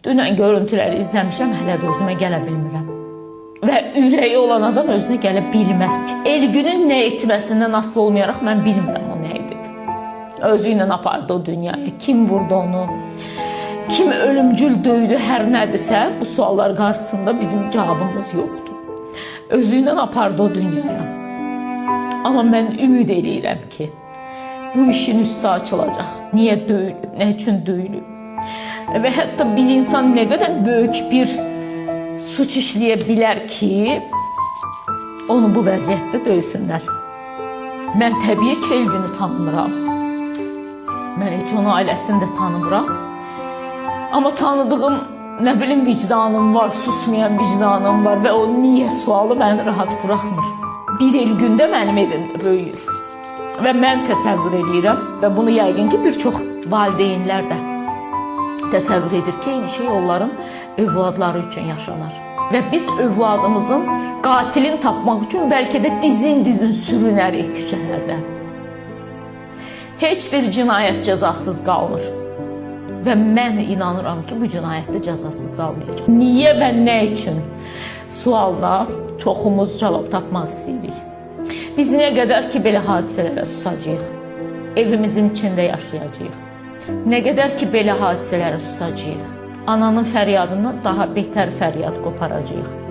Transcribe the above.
Dünən görüntüləri izləmişəm, hələ də özümə gələ bilmirəm. Və ürəyi olan adam özünə gələ bilməz. Elgünün nə etməsindən asılı olmayaraq mən bilmirəm o nə edib. Özü ilə apardı o dünyaya. Kim vurdu onu? Kim ölümcül döydü, hər nədirsə bu suallar qarşısında bizim cavabımız yoxdur. Özü ilə apardı o dünyaya. Amma mən ümid eləyirəm ki, bu işin üstü açılacaq. Niyə döyülüb, nə üçün döyülüb? Və hətta bir insan nə qədər böyük bir suç işləyə bilər ki, onu bu vəziyyətdə döysünlər. Mən təbii ki, Elgünü tanımıram. Mən heç onun ailəsini də tanımıram. Amma tanıdığım, nə bilim, vicdanım var, susmayan vicdanım var və o niyə sualı məni rahat buraxmır. Bir Elgündə mənim evimdə böyüyür. Və mən təsəvvür edirəm və bunu yəqin ki, bir çox valideynlər də təsəvvür edir ki, eyni şey onların övladları üçün yaşanar. Və biz övladımızın qatilini tapmaq üçün bəlkə də dizin sürünərik küçələrdə. Heç bir cinayət cəzasız qalmır. Və mən inanıram ki, bu cinayət də cəzasız qalmayacaq. Niyə və nə üçün sualına çoxumuz cavab tapmaq istəyirik. Biz nə qədər ki, belə hadisələrə susacağıq, evimizin içində yaşayacağıq. Nə qədər ki, belə hadisələrə susacağıq, ananın fəryadından daha betər fəryad qoparacağıq.